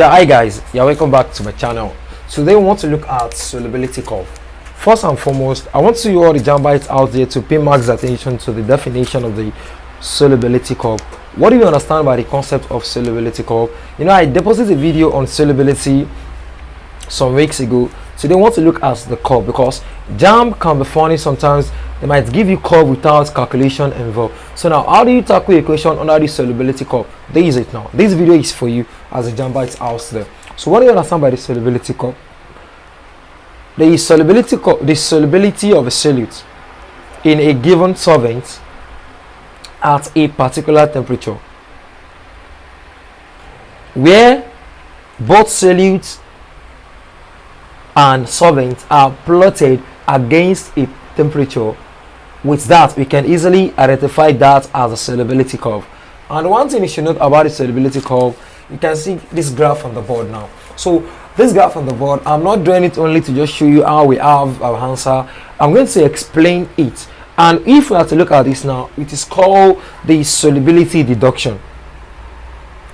Hi guys, welcome back to my channel. Today we want to look at solubility curve. First and foremost, I want to see all the JAMBites out there to pay max attention to the definition of the solubility curve. What do you understand by the concept of solubility curve? I deposited a video on solubility some weeks ago. Today we want to look at the curve because JAMB can be funny sometimes. They might give you curve without calculation involved. So now, how do you tackle a equation under the solubility curve? There is it now. This video is for you as a JAMBite out there. So what do you understand by the solubility curve? The solubility of a solute in a given solvent at a particular temperature, where both solutes and solvents are plotted against a temperature. With that, we can easily identify that as a solubility curve. And one thing you should note about the solubility curve, you can see this graph on the board now. So this graph on the board, I'm not doing it only to just show you how we have our answer. I'm going to explain it. And if we have to look at this now, it is called the solubility deduction.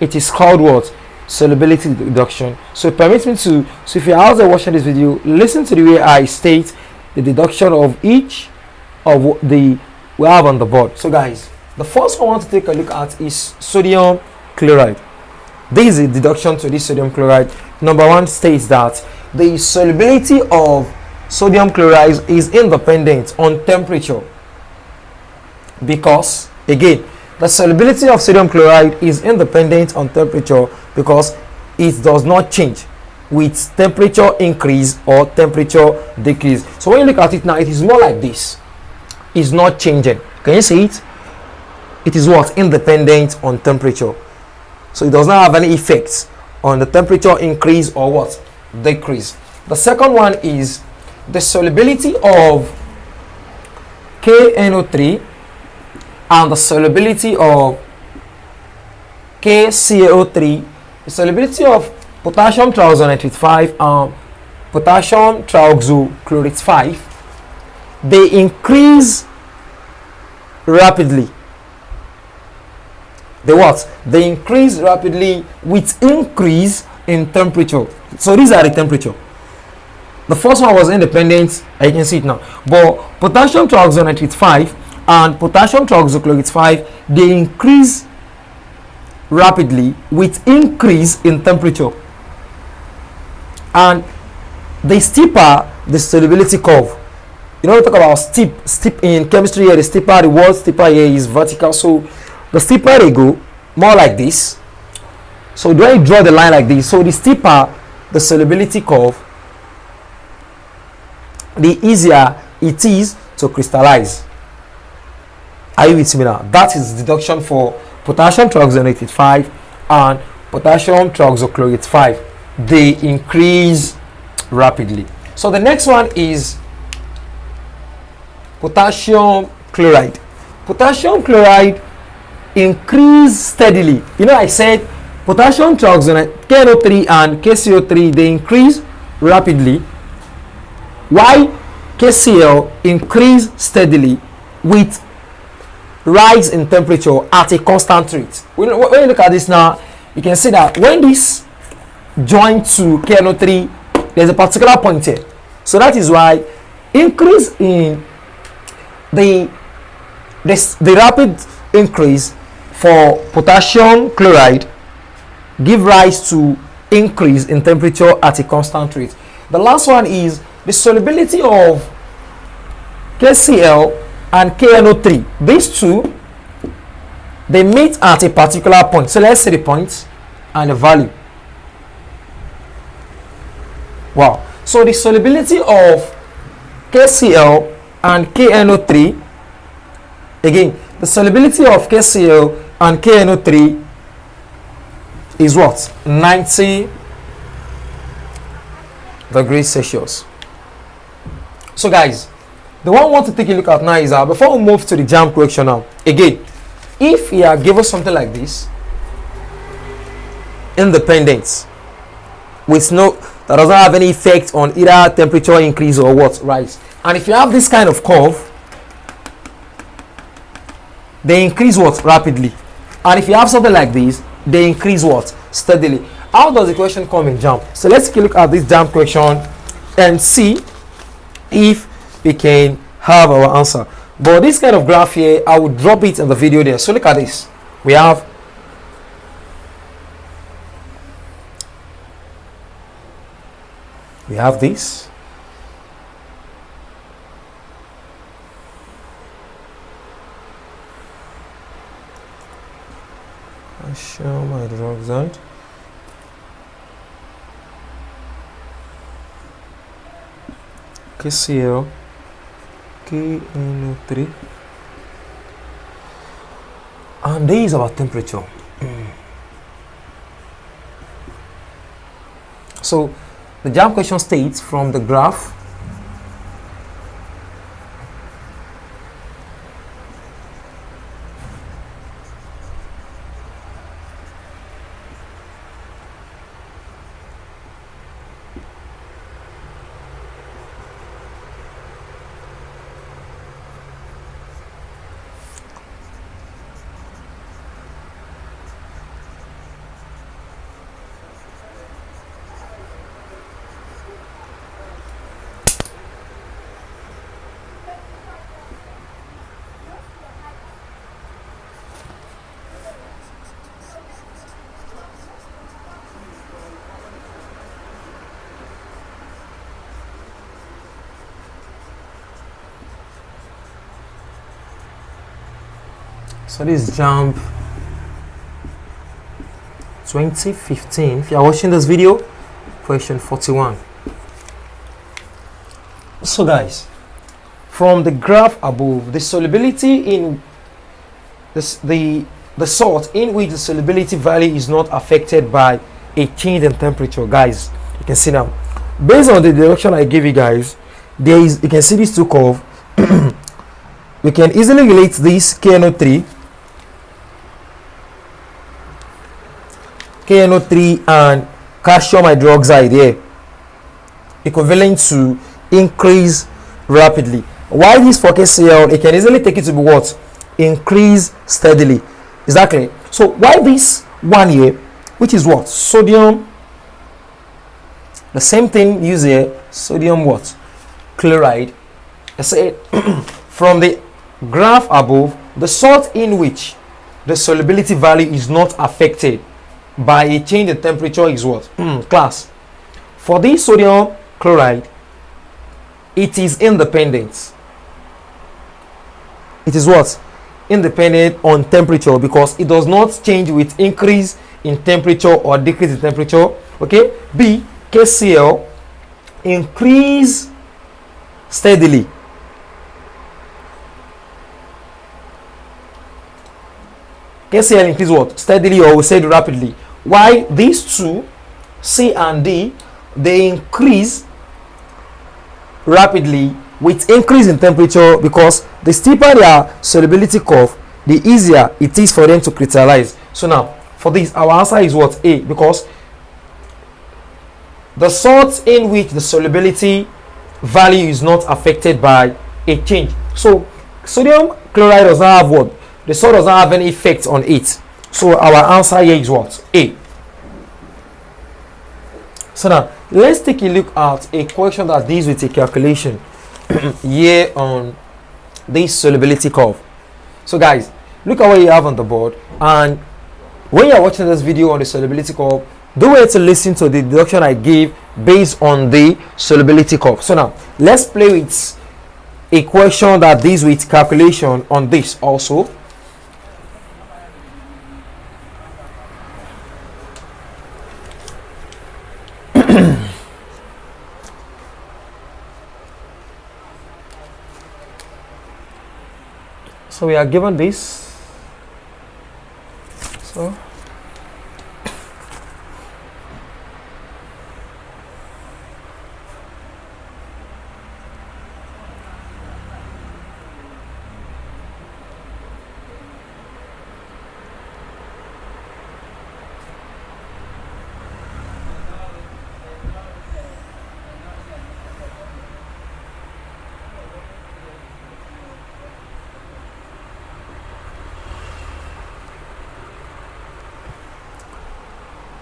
It is called what? Solubility deduction. So it permits me to, so if you're out there watching this video, listen to the way I state the deduction of each of the we have on the board. So guys, the first one I want to take a look at is sodium chloride. This is a deduction to this sodium chloride. Number one states that the solubility of sodium chloride is independent on temperature, because again, the solubility of sodium chloride is independent on temperature because it does not change with temperature increase or temperature decrease. So when you look at it now, it is more like this. It's not changing. Can you see it? It is what? Independent on temperature. So it does not have any effects on the temperature increase or what? Decrease. The second one is the solubility of KNO3 and the solubility of KCaO3. The solubility of potassium trioxanate with 5 and potassium trioxochlorate 5, they increase rapidly. They increase rapidly with increase in temperature. So these are the temperature. The first one was independent, I can see it now. But potassium trioxanate with 5 and potassium trioxochlorate 5, they increase rapidly with increase in temperature. And the steeper the solubility curve. We talk about steep in chemistry here. The steeper, the word steeper here is vertical. So the steeper they go, more like this. So do I draw the line like this? So the steeper the solubility curve, the easier it is to crystallize. Are you with me now? That is deduction for potassium trioxanate 5 and potassium trioxochlorate 5. They increase rapidly. So the next one is potassium chloride. Potassium chloride increase steadily. I said potassium trioxanate, KNO3 and KCO3, they increase rapidly, while KCl increase steadily with rise in temperature at a constant rate. When you look at this now, you can see that when this join to KNO3, there's a particular point here. So that is why increase in the rapid increase for potassium chloride give rise to increase in temperature at a constant rate. The last one is the solubility of KCl and KNO3. These two, they meet at a particular point. So let's say the point and the value. Wow. So the solubility of KCl and KNO3, again, the solubility of KCl and KNO3 is what? 90 degrees Celsius. So guys, the one I want to take a look at now is before we move to the JAMB correction now, again, if you are given something like this, independent, with no, that doesn't have any effect on either temperature increase or what, rise. And if you have this kind of curve, they increase what? Rapidly. And if you have something like this, they increase what? Steadily. how does the question come in JAMB? So let's take a look at this JAMB question and see if we can have our answer. But this kind of graph here, I will drop it in the video there. So look at this. We have this. I show my drug zone. KCl, KNO3, and this is our temperature. So the JAMB question states from the graph So this is JAMB 2015. If you are watching this video, question 41. So guys, from the graph above, the solubility in this, the salt in which the solubility value is not affected by a change in temperature. Guys, you can see now, based on the direction I gave you guys, there is, you can see these two curves. We can easily relate this KNO3 and calcium hydroxide here equivalent to increase rapidly. While this for KCl, it can easily take it to be what? Increase steadily. Exactly. So why this one here, which is what? Sodium, the same thing used here, sodium what? Chloride. I say from the graph above, the salt in which the solubility value is not affected by a change in temperature is what? Class. For this sodium chloride, it is independent. It is what? Independent on temperature, because it does not change with increase in temperature or decrease in temperature. Okay. B, KCl increase steadily. KCl increase what? Steadily, or we said rapidly. Why these two, C and D, they increase rapidly with increase in temperature, because the steeper their solubility curve, the easier it is for them to crystallize. So now for this, our answer is what? A, because the salts in which the solubility value is not affected by a change. So sodium chloride does not have what? The salt does not have any effect on it. So our answer here is what? A. So now let's take a look at a question that deals with a calculation here on this solubility curve. So guys, look at what you have on the board, and when you are watching this video on the solubility curve, do wait to listen to the deduction I gave based on the solubility curve. So now let's play with a question that deals with calculation on this also. So we are given this.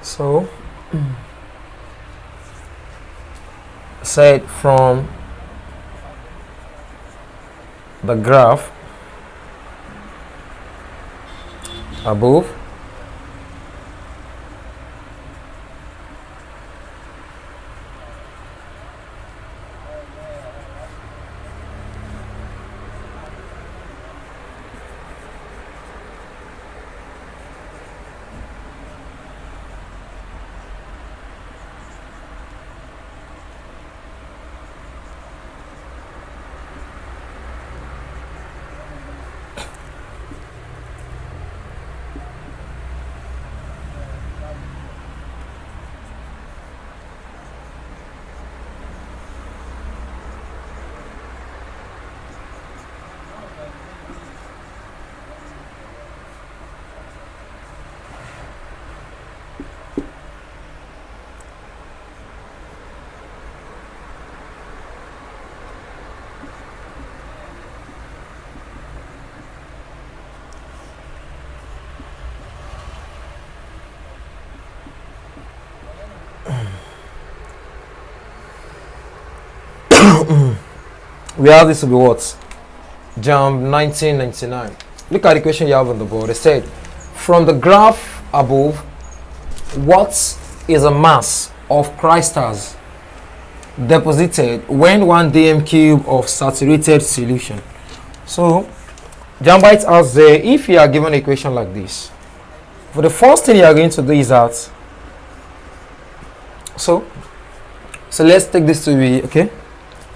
So said from the graph above, we have this to be what? JAMB 1999. Look at the question you have on the board. It said, from the graph above, what is a mass of crystals deposited when 1 dm cube of saturated solution? So, JAMBite out there, if you are given an equation like this, for the first thing you are going to do is that, so let's take this to be, okay,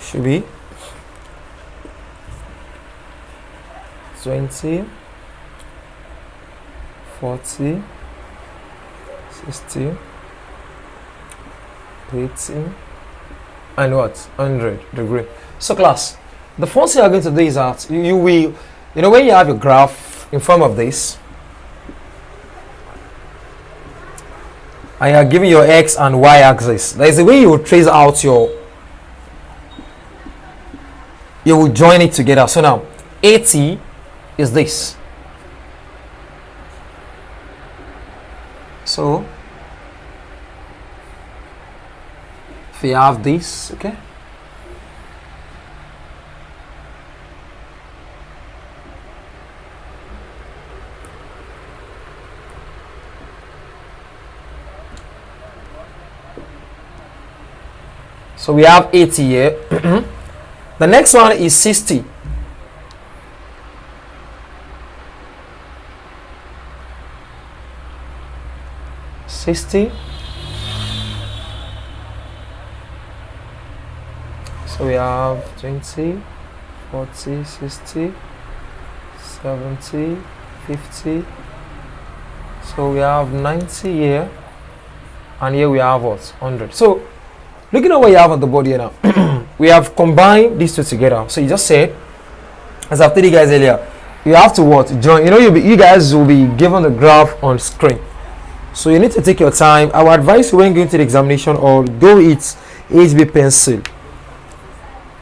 should be 20, 40, 60, 80, and what? 100 degree. So class, the first thing you're going to do is that you will, you know, when you have your graph in front of this, and you are giving your x and y axis, there is a way you will trace out your, you will join it together. So now 80 is this. So if you have this, okay, so we have 80 here. The next one is 60. So we have 20, 40, 60, 70, 50. So we have 90 here, and here we have what? 100. So looking at what you have on the board here now, we have combined these two together. So you just said, as I've told you guys earlier, you have to what? Join. You know, you guys will be given the graph on screen. So you need to take your time. I would advise you when going to the examination or go with HB pencil,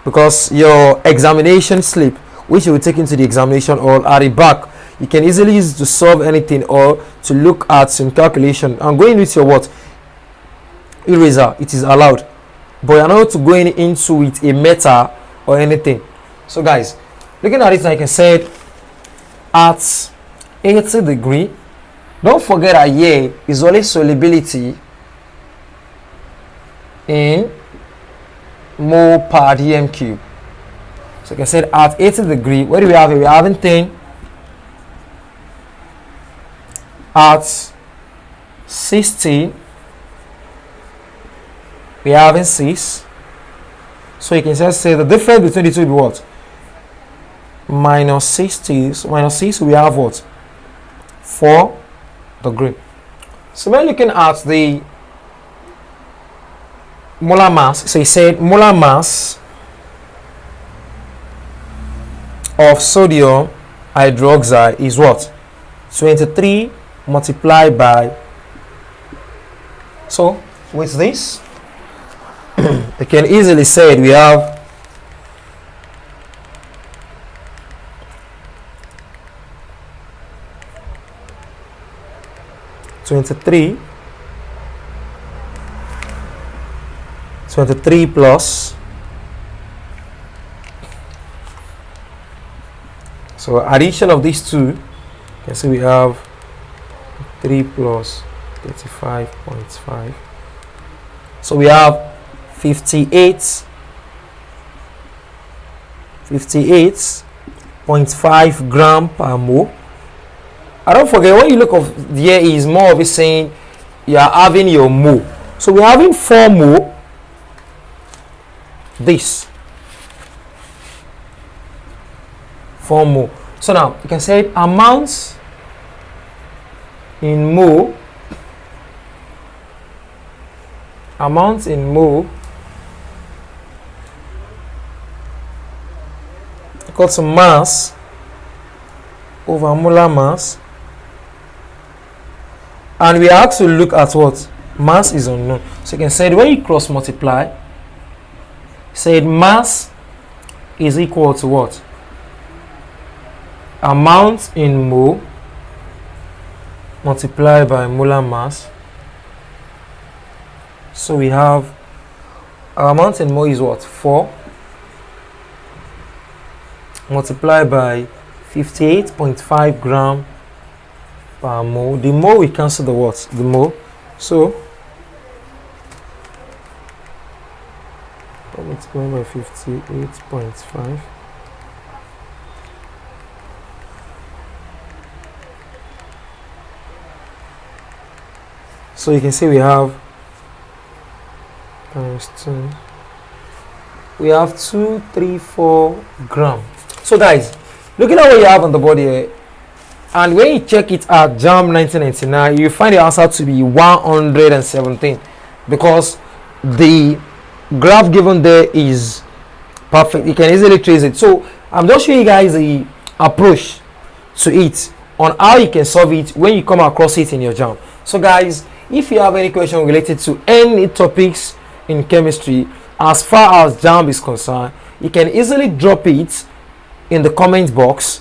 because your examination slip, which you will take into the examination or at the back, you can easily use to solve anything or to look at some calculation. And going with your what? Eraser, it is allowed, but you're not to go into it a meta or anything. So guys, looking at it, like I said, at 80 degree, don't forget that here is only solubility in mole per dm cube. So like I said, at 80 degree, what do we have here? We're having 10. At 60, we're having 6. So you can just say the difference between the two will be what? Minus 60. So minus 6, we have what? 4 degree. So when looking at the molar mass, so he said molar mass of sodium hydroxide is what? 23 multiplied by, so with this you can easily say we have 23 23 plus. So addition of these two, you can see we have 3 plus 35.5. So we have 58.5 gram per mole. And don't forget, when you look of here is more of it saying you are having your mole. So we're having 4 mole. This 4 mole. So now you can say amounts in mole. Amounts in mole equal to mass over molar mass, and we have to look at what mass is unknown. So you can say when you cross multiply, say mass is equal to what? Amount in mole multiplied by molar mass. So we have our amount in mole is what? 4 multiplied by 58.5 gram per mole. The mole, we cancel the what? The mole. So multiplied by 58.5. So you can see we have times 2. We have 234 gram. So guys, looking at what you have on the board here, and when you check it at JAMB 1999, you find the answer to be 117, because the graph given there is perfect. You can easily trace it. So I'm just showing you guys the approach to it on how you can solve it when you come across it in your JAMB. So guys, if you have any question related to any topics in chemistry as far as JAMB is concerned, you can easily drop it in the comment box.